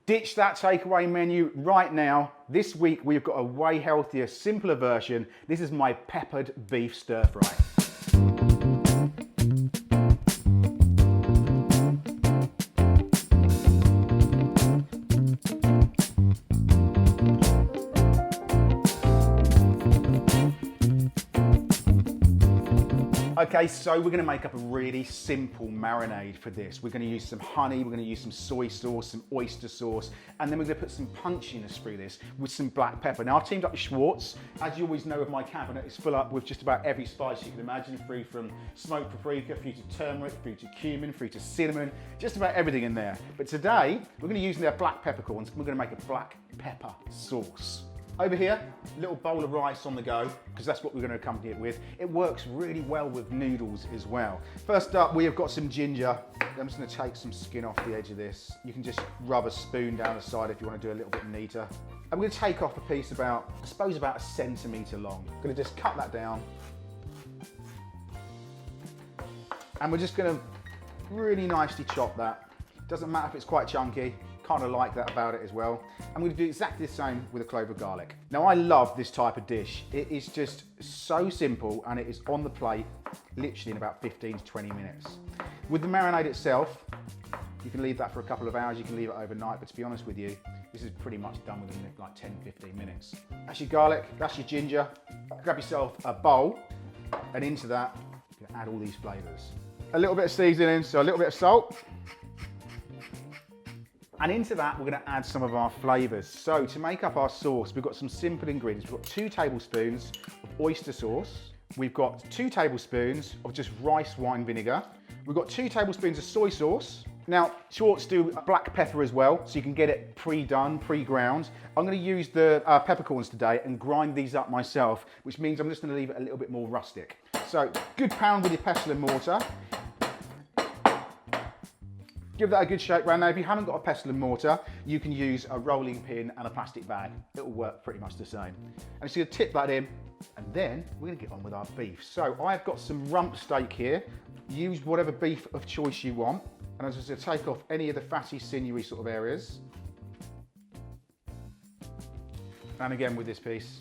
Ditch that takeaway menu right now. This week we've got a way healthier, simpler version. This is my peppered beef stir fry. Okay, so we're gonna make up a really simple marinade for this. We're gonna use some honey, we're gonna use some soy sauce, some oyster sauce, and then we're gonna put some punchiness through this with some black pepper. Now I've teamed up with Schwartz. As you always know, with my cabinet, it's full up with just about every spice you can imagine, through from smoked paprika, through to turmeric, through to cumin, through to cinnamon, just about everything in there. But today, we're gonna use their black peppercorns, and we're gonna make a black pepper sauce. Over here, a little bowl of rice on the go, because that's what we're going to accompany it with. It works really well with noodles as well. First up, we have got some ginger. I'm just going to take some skin off the edge of this. You can just rub a spoon down the side if you want to do a little bit neater. I'm going to take off a piece about, I suppose about 1 centimetre long. I'm going to just cut that down. And we're just going to really nicely chop that. Doesn't matter if it's quite chunky. Kind of like that about it as well. I'm going to do exactly the same with a clove of garlic. Now I love this type of dish. It is just so simple and it is on the plate literally in about 15 to 20 minutes. With the marinade itself, you can leave that for a couple of hours, you can leave it overnight, but to be honest with you, this is pretty much done within like 10, 15 minutes. That's your garlic, that's your ginger. Grab yourself a bowl and into that, you can add all these flavors. A little bit of seasoning, so a little bit of salt. And into that, we're going to add some of our flavors. So to make up our sauce, we've got some simple ingredients. We've got 2 tablespoons of oyster sauce. We've got 2 tablespoons of just rice wine vinegar. We've got 2 tablespoons of soy sauce. Now, Schwartz do black pepper as well, so you can get it pre-done, pre-ground. I'm going to use the peppercorns today and grind these up myself, which means I'm just going to leave it a little bit more rustic. So, good pound with your pestle and mortar. Give that a good shake round. Now, if you haven't got a pestle and mortar, you can use a rolling pin and a plastic bag. It'll work pretty much the same. And so you're gonna tip that in, and then we're gonna get on with our beef. So I've got some rump steak here. Use whatever beef of choice you want. And I'm just gonna take off any of the fatty, sinewy sort of areas. And again with this piece.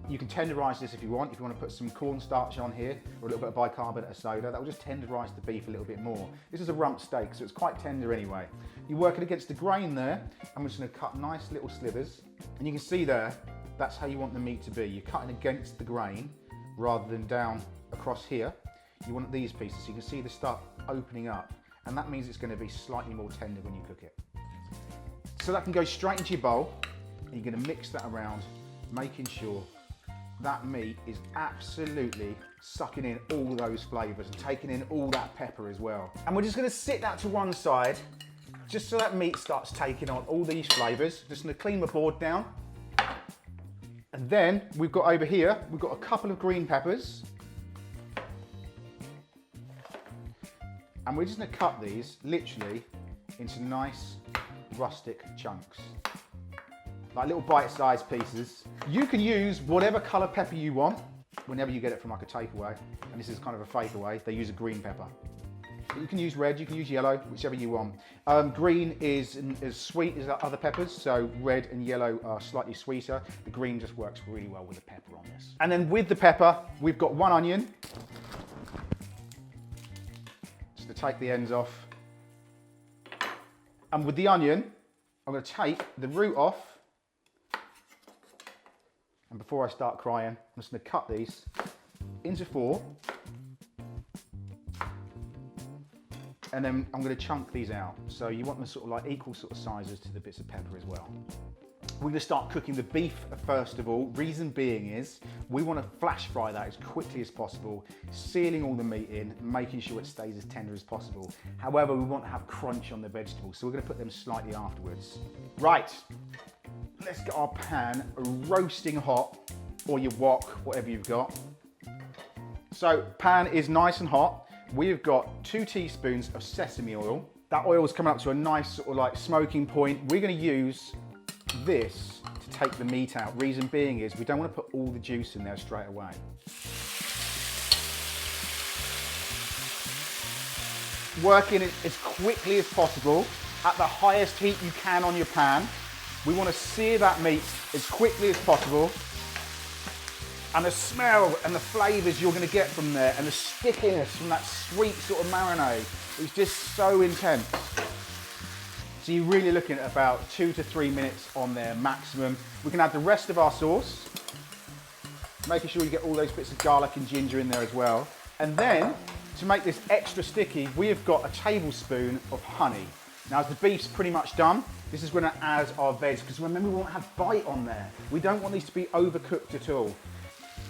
You can tenderise this if you want. If you want to put some cornstarch on here or a little bit of bicarbonate of soda, that will just tenderise the beef a little bit more. This is a rump steak, so it's quite tender anyway. You work it against the grain there. I'm just going to cut nice little slivers. And you can see there, that's how you want the meat to be. You're cutting against the grain rather than down across here. You want these pieces, so you can see the stuff opening up. And that means it's going to be slightly more tender when you cook it. So that can go straight into your bowl. And you're going to mix that around, making sure that meat is absolutely sucking in all those flavours and taking in all that pepper as well. And we're just going to sit that to one side, just so that meat starts taking on all these flavours. Just going to clean my board down. And then we've got over here, we've got a couple of green peppers. And we're just going to cut these literally into nice rustic chunks. Like little bite-sized pieces. You can use whatever colour pepper you want whenever you get it from like a takeaway. And this is kind of a fake away. They use a green pepper. But you can use red, you can use yellow, whichever you want. Green is as sweet as other peppers, so red and yellow are slightly sweeter. The green just works really well with the pepper on this. And then with the pepper, we've got 1 onion. Just to take the ends off. And with the onion, I'm going to take the root off. And before I start crying, I'm just going to cut these into 4. And then I'm going to chunk these out. So you want them sort of like equal sort of sizes to the bits of pepper as well. We're going to start cooking the beef first of all. Reason being is we want to flash fry that as quickly as possible, sealing all the meat in, making sure it stays as tender as possible. However, we want to have crunch on the vegetables, so we're going to put them slightly afterwards. Right. Let's get our pan roasting hot, or your wok, whatever you've got. So pan is nice and hot. We've got 2 teaspoons of sesame oil. That oil is coming up to a nice sort of like smoking point. We're going to use this to take the meat out. Reason being is we don't want to put all the juice in there straight away. working it as quickly as possible at the highest heat you can on your pan. We want to sear that meat as quickly as possible. And the smell and the flavours you're going to get from there and the stickiness from that sweet sort of marinade is just so intense. So you're really looking at about 2 to 3 minutes on there maximum. We can add the rest of our sauce, making sure you get all those bits of garlic and ginger in there as well. And then, to make this extra sticky, we have got a tablespoon of honey. Now, as the beef's pretty much done, this is going to add our veg, because remember, we want to have bite on there. We don't want these to be overcooked at all.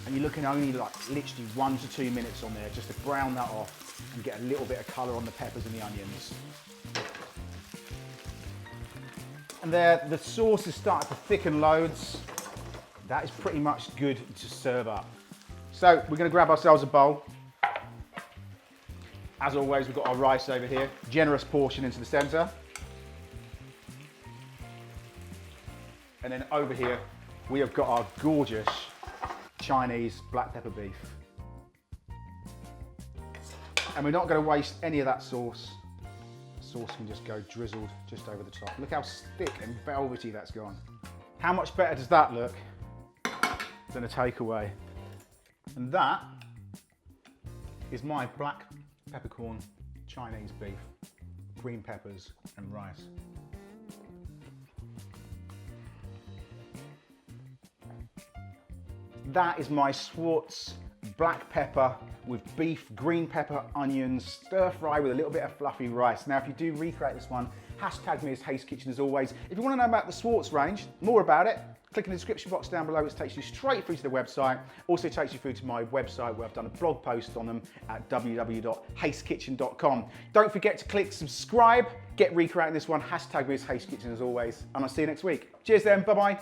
And you're looking only like literally 1 to 2 minutes on there just to brown that off and get a little bit of colour on the peppers and the onions. And there, the sauce is starting to thicken loads. That is pretty much good to serve up. So we're going to grab ourselves a bowl. As always, we've got our rice over here. Generous portion into the centre. And then over here, we have got our gorgeous Chinese black pepper beef. And we're not going to waste any of that sauce. The sauce can just go drizzled just over the top. Look how thick and velvety that's gone. How much better does that look than a takeaway? And that is my black peppercorn Chinese beef, green peppers and rice. That is my Schwartz black pepper with beef, green pepper, onions, stir fry with a little bit of fluffy rice. Now, if you do recreate this one, hashtag me as Haste Kitchen as always. If you want to know about the Schwartz range, more about it, click in the description box down below, which takes you straight through to the website. Also takes you through to my website where I've done a blog post on them at www.hastekitchen.com. Don't forget to click subscribe, get recreating this one, hashtag me as Haste Kitchen as always, and I'll see you next week. Cheers then, bye-bye.